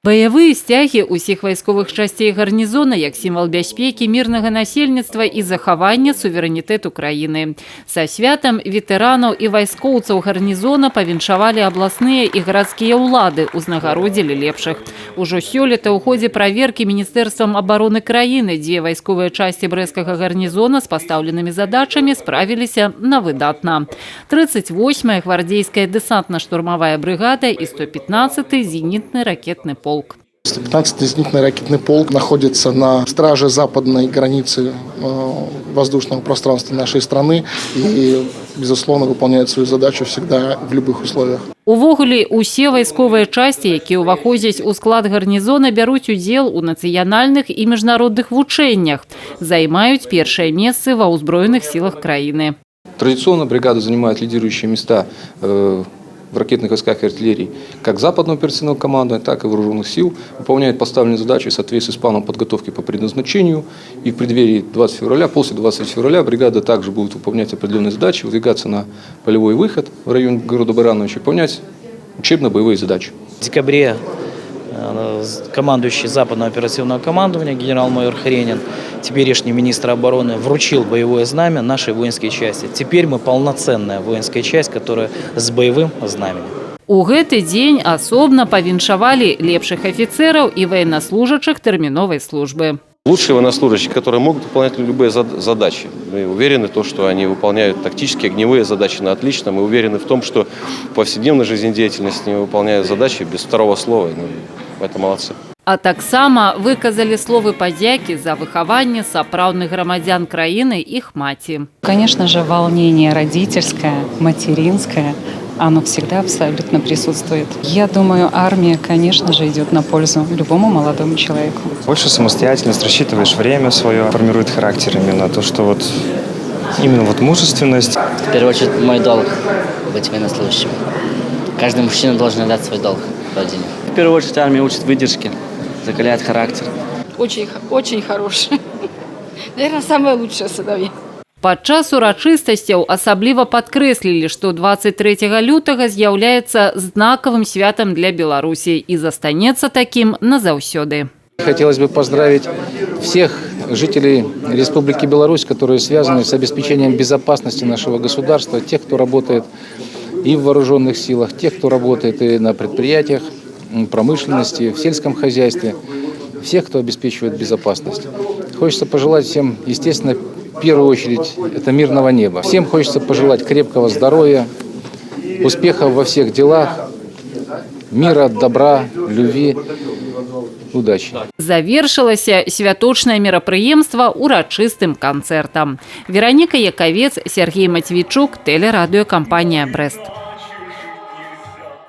Баявыя сцягі ўсіх вайсковых часцей гарнізона як сімвал бяспекі мірнага насельніцтва і захавання суверэнітэту краіны. Са святам ветэранаў і вайскоўцаў гарнізона павіншавалі абласныя і гарадскія ўлады, узнагародзілі лепшых. Ужо сёлета ў ходзе праверкі Міністэрствам абароны краіны, дзе вайсковыя часці брэсцкага гарнізона з пастаўленымі задачамі справіліся на выдатна. 38-я гвардейская дэсантна-штурмавая брыгада і 115-й зенітны ракетны полк. 115-й зенитный ракетный полк находится на страже западной границы воздушного пространства нашей страны и, безусловно, выполняет свою задачу всегда в любых условиях. Увогуле, усе вайсковыя часці, якія ўваходзяць у склад гарнізона, бяруць удзел у нацыянальных і міжнародных вучэннях, займаюць першае месцы ва ўзброеных сілах краіны. Традиционно бригада занимает лидирующие места в ракетных войсках и артиллерии как западного оперативного командования, так и вооруженных сил, выполняет поставленные задачи в соответствии с планом подготовки по предназначению. И в преддверии 20 февраля, после 20 февраля бригада также будет выполнять определенные задачи, выдвигаться на полевой выход в район города Барановича, выполнять учебно-боевые задачи. В декабре командующий Западного оперативного командования генерал-майор Хренин, теперешний министр обороны, вручил боевое знамя нашей воинской части. Теперь мы полноценная воинская часть, которая с боевым знаменем. У гэты дзень асобна павіншавалі лепшых офицеров и военнослужащих терминовой службы. Лучшие военнослужащие, которые могут выполнять любые задачи. Мы уверены, что они выполняют тактические огневые задачи на отлично. Мы уверены в том, что в повседневной жизнедеятельности они выполняют задачи без второго слова. Это молодцы. А таксама выказали словы падзякі за выхаванне сапраўдных грамадзян краіны их маці. Конечно же, волнение родительское, материнское, оно всегда абсолютно присутствует. Я думаю, армия, конечно же, идет на пользу любому молодому человеку. Больше самостоятельность, рассчитываешь время свое, формирует характер именно то, что именно мужественность. В первую очередь, мой долг быть военнослужащим. Каждый мужчина должен отдать свой долг родине. В первую очередь, армия учит выдержке, закаляет характер. Очень хороший. Наверное, самое лучшее садовье. Падчас урачыстасцяў асабліва падкрэслілі, што 23 лютага з'яўляецца знакавым святам для Беларусі і застанецца таким назаўсёды. Хотелось бы поздравить всех жителей Республики Беларусь, которые связаны с обеспечением безопасности нашего государства, тех, кто работает и в вооруженных силах, тех, кто работает и на предприятиях, промышленности, в сельском хозяйстве, всех, кто обеспечивает безопасность. Хочется пожелать всем, естественно, в первую очередь, это мирного неба. Всем хочется пожелать крепкого здоровья, успехов во всех делах, мира, добра, любви, удачи. Завершылася святочнае мерапрыемства урачыстым канцэртам. Вераніка Якавец, Сергей Матвейчук, тэлерадыёкампанія «Брэст».